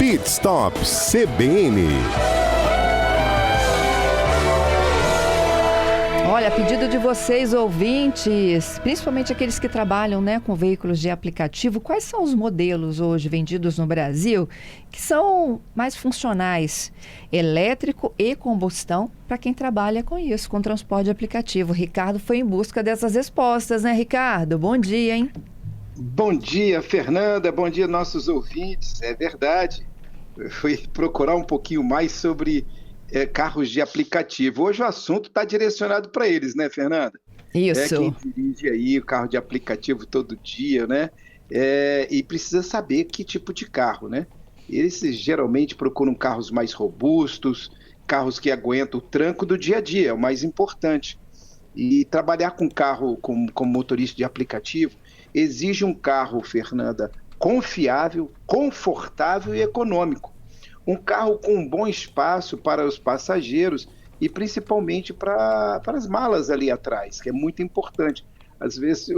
Pit Stop CBN. Olha, a pedido de vocês, ouvintes, principalmente aqueles que trabalham, com veículos de aplicativo, quais são os modelos hoje vendidos no Brasil que são mais funcionais, elétrico e combustão, para quem trabalha com isso, com transporte de aplicativo? Ricardo foi em busca dessas respostas, né, Ricardo? Bom dia, hein? Bom dia, Fernanda. Bom dia, nossos ouvintes. É verdade. Eu fui procurar um pouquinho mais sobre carros de aplicativo. Hoje o assunto está direcionado para eles, né, Fernanda? Isso. Quem dirige aí o carro de aplicativo todo dia, né? E precisa saber que tipo de carro, né? Eles geralmente procuram carros mais robustos, carros que aguentam o tranco do dia a dia, é o mais importante. E trabalhar com carro como motorista de aplicativo exige um carro, Fernanda, confiável, confortável e econômico. Um carro com um bom espaço para os passageiros e principalmente para as malas ali atrás, que é muito importante. Às vezes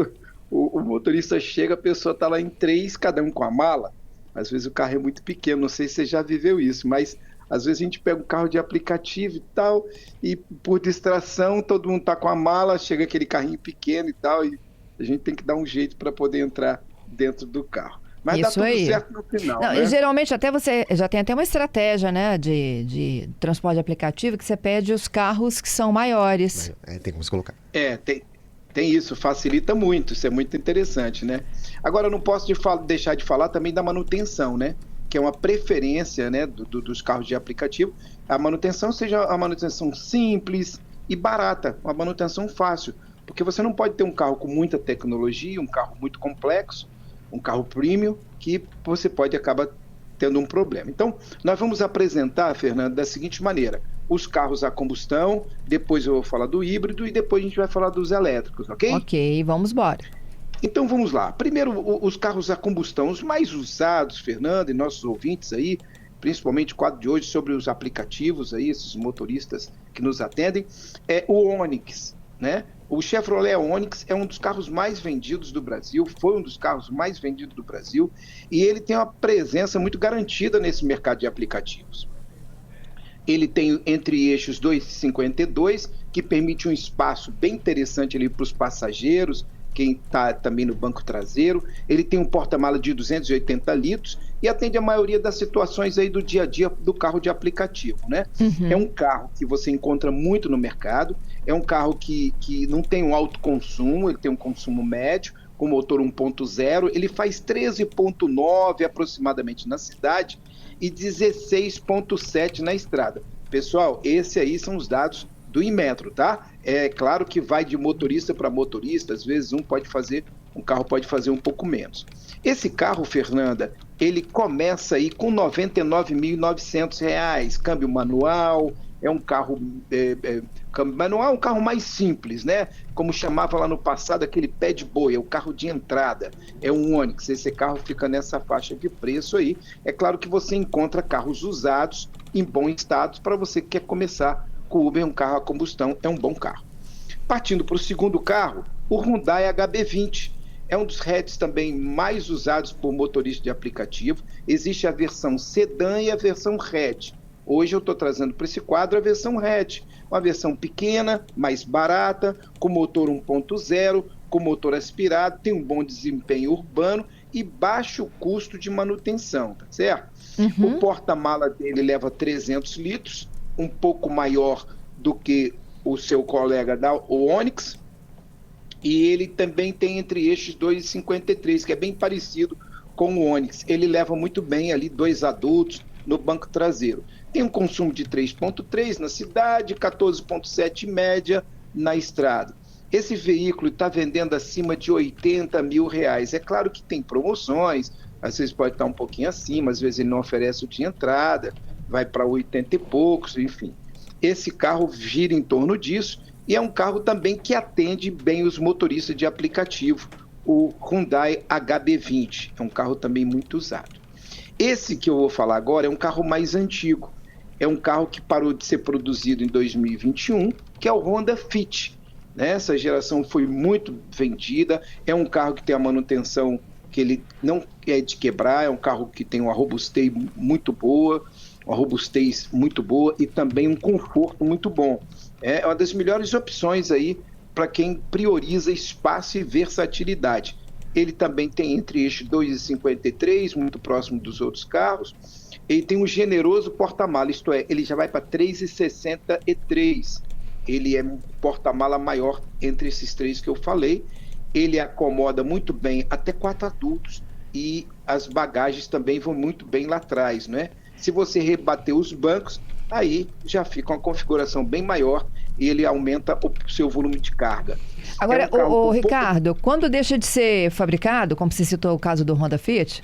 o motorista chega, a pessoa está lá em 3, cada um com a mala. Às vezes o carro é muito pequeno, não sei se você já viveu isso, mas às vezes a gente pega um carro de aplicativo e tal, e por distração todo mundo está com a mala, chega aquele carrinho pequeno e tal, e a gente tem que dar um jeito para poder entrar dentro do carro. Mas isso dá tudo aí. certo no final, Não, né? E geralmente até você já tem até uma estratégia, né, de transporte de aplicativo, que você pede os carros que são maiores. Tem como se colocar. Tem isso, facilita muito, isso é muito interessante, né? Agora, eu não posso deixar de falar também da manutenção, né? Que é uma preferência, né, dos carros de aplicativo. A manutenção seja a manutenção simples e barata, uma manutenção fácil. Porque você não pode ter um carro com muita tecnologia, um carro muito complexo, um carro premium, que você pode acabar tendo um problema. Então, nós vamos apresentar, Fernando, da seguinte maneira: os carros a combustão, depois eu vou falar do híbrido e depois a gente vai falar dos elétricos, ok? Ok, vamos embora. Então vamos lá. Primeiro, os carros a combustão, os mais usados, Fernando, e nossos ouvintes aí, principalmente o quadro de hoje sobre os aplicativos aí, esses motoristas que nos atendem, é o Onix, né? O Chevrolet Onix é um dos carros mais vendidos do Brasil, foi um dos carros mais vendidos do Brasil, e ele tem uma presença muito garantida nesse mercado de aplicativos. Ele tem entre-eixos 2,52, que permite um espaço bem interessante ali para os passageiros, quem está também no banco traseiro. Ele tem um porta-mala de 280 litros e atende a maioria das situações aí do dia a dia do carro de aplicativo, né? É um carro que você encontra muito no mercado, é um carro que não tem um alto consumo, ele tem um consumo médio, com motor 1.0, ele faz 13.9 aproximadamente na cidade e 16.7 na estrada. Pessoal, esses aí são os dados do Inmetro, tá? É claro que vai de motorista para motorista, às vezes um carro pode fazer um pouco menos. Esse carro, Fernanda, ele começa aí com R$ 99.900, câmbio manual, é um carro câmbio manual, um carro mais simples, né? Como chamava lá no passado, aquele pé de boi, é o carro de entrada, é um Onix, esse carro fica nessa faixa de preço aí. É claro que você encontra carros usados em bom estado para você que quer começar com o Uber, um carro a combustão, é um bom carro. Partindo para o segundo carro, o Hyundai HB20. É um dos hatches também mais usados por motoristas de aplicativo. Existe a versão sedã e a versão hatch. Hoje eu estou trazendo para esse quadro a versão hatch, uma versão pequena, mais barata, com motor 1.0, com motor aspirado, tem um bom desempenho urbano e baixo custo de manutenção, tá certo? O porta-mala dele leva 300 litros, um pouco maior do que o seu colega o Onix, e ele também tem entre-eixos 2,53, que é bem parecido com o Onix. Ele leva muito bem ali 2 adultos no banco traseiro. Tem um consumo de 3,3 na cidade, 14,7 média na estrada. Esse veículo está vendendo acima de R$80 mil. É claro que tem promoções, às vezes pode estar um pouquinho acima, às vezes ele não oferece o de entrada, vai para 80 e poucos, enfim. Esse carro gira em torno disso e é um carro também que atende bem os motoristas de aplicativo, o Hyundai HB20, é um carro também muito usado. Esse que eu vou falar agora é um carro mais antigo, é um carro que parou de ser produzido em 2021, que é o Honda Fit. Essa geração foi muito vendida, é um carro que tem a manutenção que ele não é de quebrar, é um carro que tem uma robustez muito boa, e também um conforto muito bom. É uma das melhores opções aí para quem prioriza espaço e versatilidade. Ele também tem entre-eixo 2,53, muito próximo dos outros carros. Ele tem um generoso porta-mala, isto é, ele já vai para 3,63. Ele é um porta-mala maior entre esses três que eu falei. Ele acomoda muito bem até 4 adultos e as bagagens também vão muito bem lá atrás, né? Se você rebater os bancos, aí já fica uma configuração bem maior e ele aumenta o seu volume de carga. Agora, Ricardo, quando deixa de ser fabricado, como você citou o caso do Honda Fit,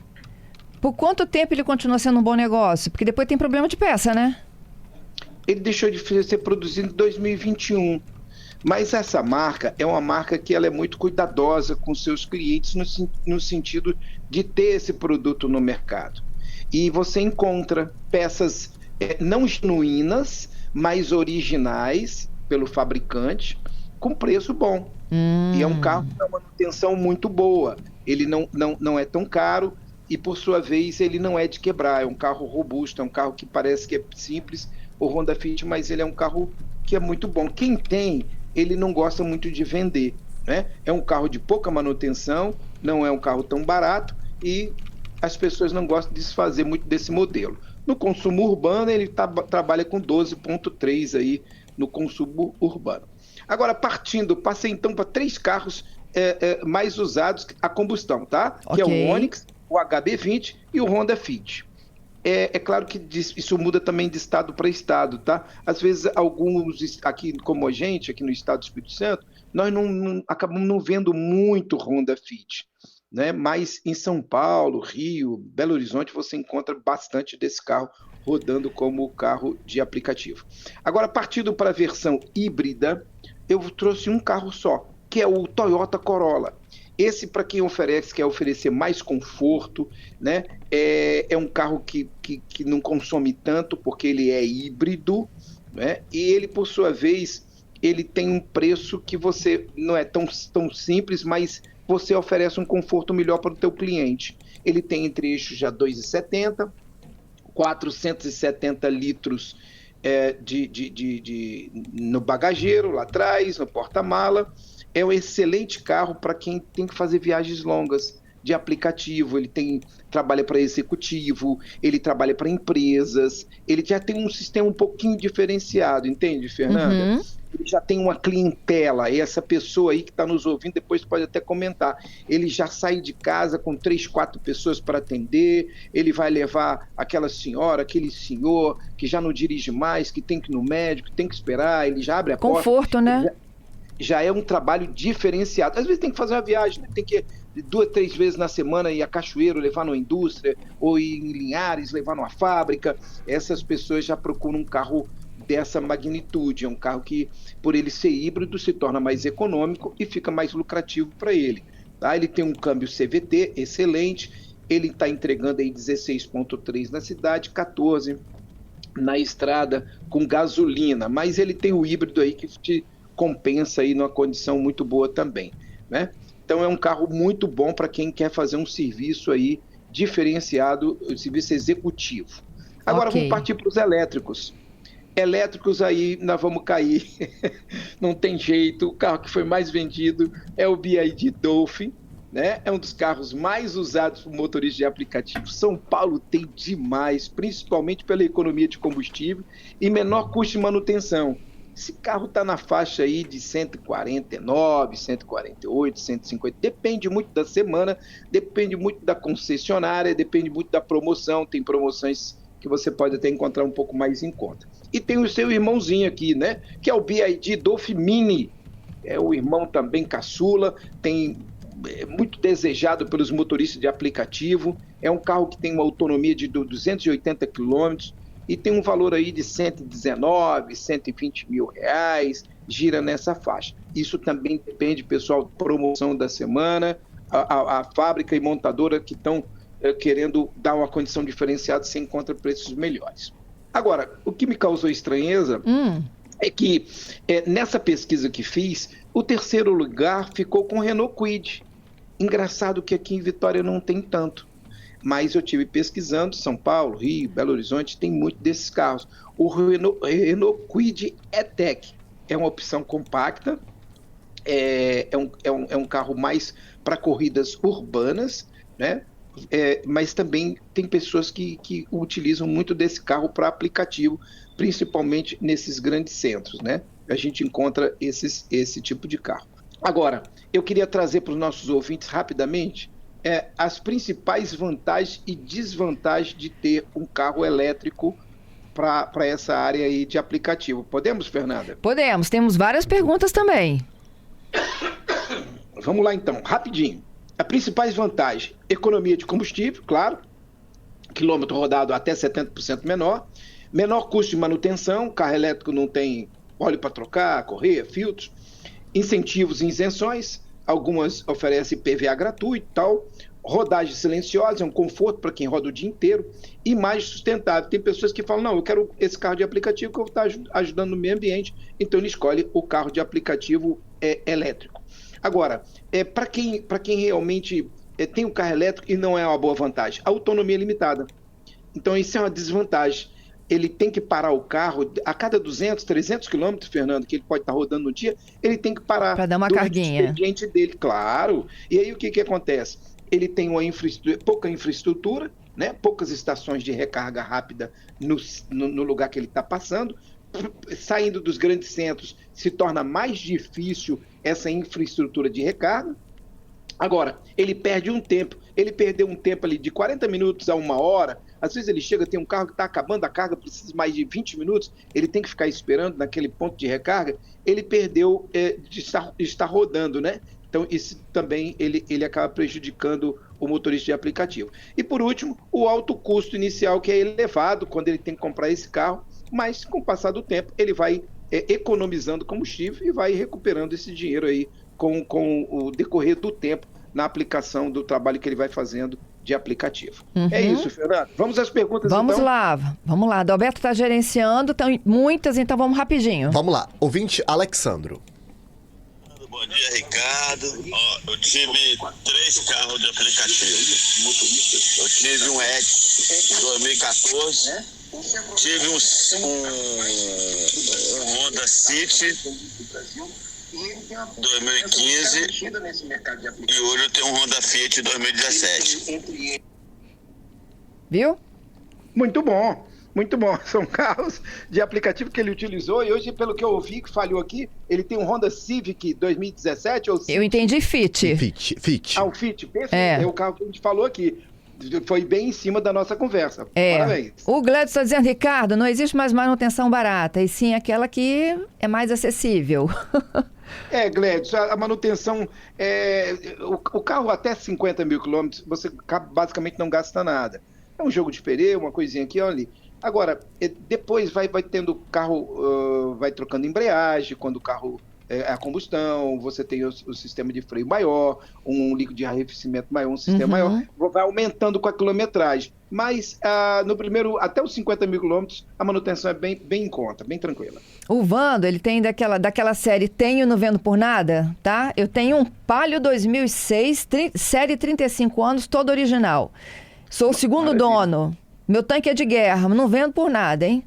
por quanto tempo ele continua sendo um bom negócio? Porque depois tem problema de peça, né? Ele deixou de ser produzido em 2021. Mas essa marca é uma marca que ela é muito cuidadosa com seus clientes no sentido de ter esse produto no mercado. E você encontra peças não genuínas, mas originais pelo fabricante, com preço bom. E é um carro com uma manutenção muito boa. Ele não é tão caro e, por sua vez, ele não é de quebrar. É um carro robusto, é um carro que parece que é simples, o Honda Fit, mas ele é um carro que é muito bom. Quem tem, ele não gosta muito de vender, né? É um carro de pouca manutenção, não é um carro tão barato e as pessoas não gostam de se fazer muito desse modelo. No consumo urbano, ele trabalha com 12,3 aí no consumo urbano. Agora, passei então para 3 carros mais usados a combustão, tá? Okay. Que é o Onix, o HB20 e o Honda Fit. É claro que isso muda também de estado para estado, tá? Às vezes, alguns aqui, como a gente, aqui no estado do Espírito Santo, nós acabamos não vendo muito Honda Fit, né? Mas em São Paulo, Rio, Belo Horizonte, você encontra bastante desse carro rodando como carro de aplicativo. Agora, partindo para a versão híbrida, eu trouxe um carro só, que é o Toyota Corolla. Esse, para quem quer oferecer mais conforto, né? É um carro que não consome tanto, porque ele é híbrido, né? E ele, por sua vez, ele tem um preço que você não é tão simples, mas você oferece um conforto melhor para o teu cliente. Ele tem entre-eixos já 2,70, 470 litros no bagageiro, lá atrás, no porta-mala. É um excelente carro para quem tem que fazer viagens longas de aplicativo. Ele trabalha para executivo, ele trabalha para empresas, ele já tem um sistema um pouquinho diferenciado, entende, Fernanda? Uhum. Ele já tem uma clientela, e essa pessoa aí que está nos ouvindo depois pode até comentar. Ele já sai de casa com 3, 4 pessoas para atender, ele vai levar aquela senhora, aquele senhor que já não dirige mais, que tem que ir no médico, tem que esperar, ele já abre a porta. Conforto, né? Já é um trabalho diferenciado. Às vezes tem que fazer uma viagem, né? Tem que ir 2, 3 vezes na semana ir a Cachoeiro, levar numa indústria, ou ir em Linhares, levar numa fábrica. Essas pessoas já procuram um carro dessa magnitude. É um carro que, por ele ser híbrido, se torna mais econômico e fica mais lucrativo para ele. Tá? Ele tem um câmbio CVT excelente, ele está entregando aí 16,3 na cidade, 14 na estrada com gasolina, mas ele tem o híbrido aí que te compensa aí numa condição muito boa também, né? Então é um carro muito bom para quem quer fazer um serviço aí diferenciado, serviço executivo. Agora vamos partir para os elétricos. Elétricos aí nós vamos cair, não tem jeito. O carro que foi mais vendido é o BYD Dolphin, né? É um dos carros mais usados por motoristas de aplicativo. São Paulo tem demais, principalmente pela economia de combustível e menor custo de manutenção. Esse carro está na faixa aí de 149, 148, 150, depende muito da semana, depende muito da concessionária, depende muito da promoção, tem promoções que você pode até encontrar um pouco mais em conta. E tem o seu irmãozinho aqui, né, que é o BYD Dolphin Mini, é o irmão também caçula, é muito desejado pelos motoristas de aplicativo, é um carro que tem uma autonomia de 280 quilômetros, e tem um valor aí de 119, 120 mil reais, gira nessa faixa. Isso também depende, pessoal, da promoção da semana, a fábrica e montadora que estão querendo dar uma condição diferenciada, você encontra preços melhores. Agora, o que me causou estranheza é que nessa pesquisa que fiz, o terceiro lugar ficou com o Renault Kwid. Engraçado que aqui em Vitória não tem tanto, mas eu tive pesquisando, São Paulo, Rio, Belo Horizonte, tem muito desses carros. O Renault Kwid E-Tech é uma opção compacta, é um carro mais para corridas urbanas, né? Mas também tem pessoas que utilizam muito desse carro para aplicativo, principalmente nesses grandes centros, né? A gente encontra esse tipo de carro. Agora, eu queria trazer para os nossos ouvintes rapidamente as principais vantagens e desvantagens de ter um carro elétrico para essa área aí de aplicativo. Podemos, Fernanda? Podemos, temos várias perguntas também. Vamos lá então, rapidinho. As principais vantagens: economia de combustível, claro, quilômetro rodado até 70% menor custo de manutenção, carro elétrico não tem óleo para trocar, correia, filtros, incentivos e isenções, algumas oferecem PVA gratuito e tal, rodagem silenciosa, é um conforto para quem roda o dia inteiro, e mais sustentável. Tem pessoas que falam, não, eu quero esse carro de aplicativo que eu vou estar ajudando no meio ambiente, então ele escolhe o carro de aplicativo elétrico. Agora, para quem realmente tem um carro elétrico e não é uma boa vantagem, a autonomia é limitada. Então isso é uma desvantagem. Ele tem que parar o carro a cada 200, 300 quilômetros, Fernando, que ele pode estar rodando no dia, ele tem que parar. Para dar uma carguinha. O expediente dele, claro. E aí o que acontece? Ele tem pouca infraestrutura, né? Poucas estações de recarga rápida no lugar que ele está passando. Saindo dos grandes centros, se torna mais difícil essa infraestrutura de recarga. Agora, ele perdeu um tempo ali de 40 minutos a 1 hora. Às vezes ele chega, tem um carro que está acabando a carga, precisa mais de 20 minutos, ele tem que ficar esperando naquele ponto de recarga, ele perdeu de estar rodando, né? Então isso também ele acaba prejudicando o motorista de aplicativo. E por último, o alto custo inicial, que é elevado quando ele tem que comprar esse carro, mas com o passar do tempo ele vai economizando combustível e vai recuperando esse dinheiro aí com o decorrer do tempo na aplicação do trabalho que ele vai fazendo de aplicativo. Uhum. É isso, Fernando. Vamos às perguntas, vamos então? Vamos lá. Adalberto está gerenciando, tem muitas, então vamos rapidinho. Vamos lá. Ouvinte Alexandro. Bom dia, Ricardo. Eu tive 3 carros de aplicativo. Eu tive um X 2014, tive um Honda City 2015 e hoje eu tenho um Honda Fiat 2017. Viu? Muito bom. Muito bom. São carros de aplicativo que ele utilizou e hoje, pelo que eu ouvi que falhou aqui, ele tem um Honda Civic 2017 ou Eu entendi Fit. Fit. o Fit, perfeito. É o carro que a gente falou aqui. Foi bem em cima da nossa conversa. Parabéns. O Gladys está dizendo, Ricardo, não existe mais manutenção barata, e sim aquela que é mais acessível. Gladys, a manutenção, o carro até 50 mil quilômetros, você basicamente não gasta nada. É um jogo de pneu, uma coisinha aqui, olha ali. Agora, depois vai tendo o carro, vai trocando embreagem, quando o carro é a combustão, você tem o sistema de freio maior, um líquido de arrefecimento maior, um sistema maior, vai aumentando com a quilometragem. Mas no primeiro, até os 50 mil quilômetros, a manutenção é bem em conta, bem tranquila. O Vando, ele tem daquela série Tenho Não Vendo Por Nada, tá? Eu tenho um Palio 2006, série 35 anos, todo original. Sou o segundo dono. Meu tanque é de guerra, mas não vendo por nada, hein?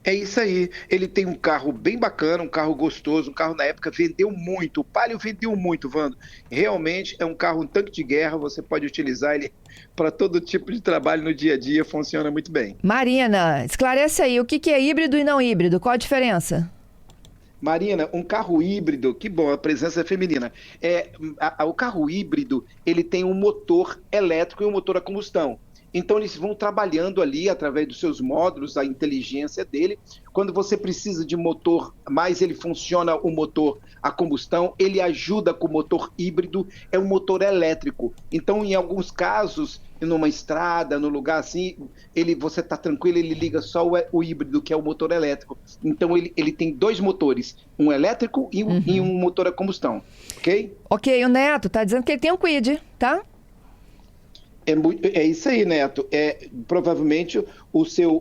É isso aí. Ele tem um carro bem bacana, um carro gostoso, um carro na época vendeu muito. O Palio vendeu muito, Vando. Realmente é um carro, um tanque de guerra, você pode utilizar ele para todo tipo de trabalho no dia a dia, funciona muito bem. Marina, esclarece aí, o que é híbrido e não híbrido? Qual a diferença? Marina, um carro híbrido, que bom, a presença é feminina. O carro híbrido, ele tem um motor elétrico e um motor a combustão. Então, eles vão trabalhando ali, através dos seus módulos, a inteligência dele. Quando você precisa de motor, mais ele funciona o motor a combustão, ele ajuda com o motor híbrido, é um motor elétrico. Então, em alguns casos, numa estrada, no lugar assim, você está tranquilo, ele liga só o híbrido, que é o motor elétrico. Então, ele tem 2 motores, um elétrico e um motor a combustão, ok? Ok, o Neto está dizendo que ele tem um Kwid, tá? É isso aí, Neto. Provavelmente o seu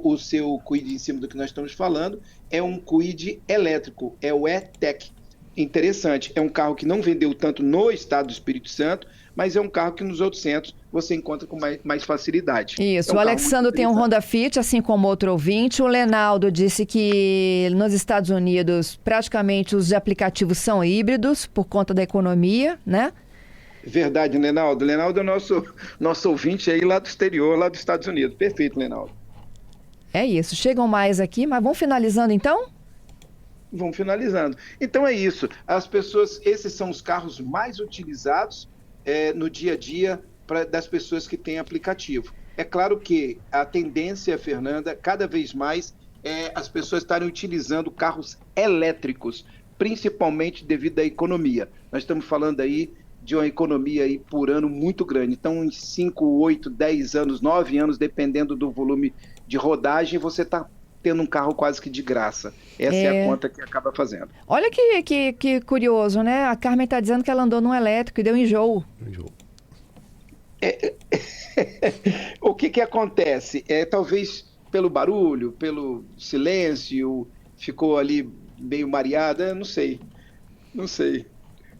Kwid, em cima do que nós estamos falando, é um Kwid elétrico, é o E-Tech. Interessante. É um carro que não vendeu tanto no estado do Espírito Santo, mas é um carro que nos outros centros você encontra com mais facilidade. Isso, É um o carro Alexandro muito tem um interessante. Honda Fit, assim como outro ouvinte. O Lenaldo disse que nos Estados Unidos praticamente os aplicativos são híbridos por conta da economia, né? Verdade, Lenaldo. Lenaldo é nosso ouvinte aí lá do exterior, lá dos Estados Unidos. Perfeito, Lenaldo. É isso. Chegam mais aqui, mas vamos finalizando então? Vamos finalizando. Então é isso. As pessoas, esses são os carros mais utilizados no dia a dia das pessoas que têm aplicativo. É claro que a tendência, Fernanda, cada vez mais é as pessoas estarem utilizando carros elétricos, principalmente devido à economia. Nós estamos falando aí de uma economia aí por ano muito grande. Então, em 5, 8, 10 anos, 9 anos, dependendo do volume de rodagem, você está tendo um carro quase que de graça. Essa é a conta que acaba fazendo. Olha que curioso, né? A Carmen está dizendo que ela andou num elétrico e deu enjoo. O que acontece? Talvez pelo barulho, pelo silêncio, ficou ali meio mareada, não sei.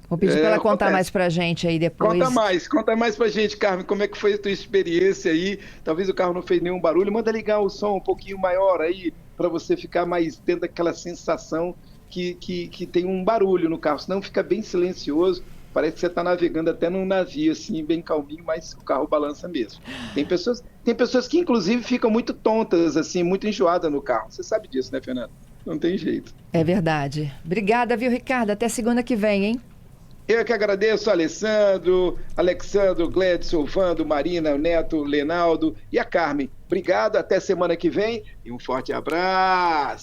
Vou pedir para ela contar acontece. mais pra gente aí depois. Conta mais pra gente, Carmen, como é que foi a tua experiência aí? Talvez o carro não fez nenhum barulho, manda ligar o som um pouquinho maior aí, para você ficar mais tendo aquela sensação que tem um barulho no carro, senão fica bem silencioso, parece que você está navegando até num navio, assim, bem calminho, mas o carro balança mesmo. Tem pessoas que, inclusive, ficam muito tontas, assim, muito enjoadas no carro. Você sabe disso, né, Fernando? Não tem jeito. É verdade. Obrigada, viu, Ricardo? Até segunda que vem, hein? Eu que agradeço, Alexandro, Gledson, Vando, Marina, Neto, Lenaldo e a Carmen. Obrigado, até semana que vem e um forte abraço.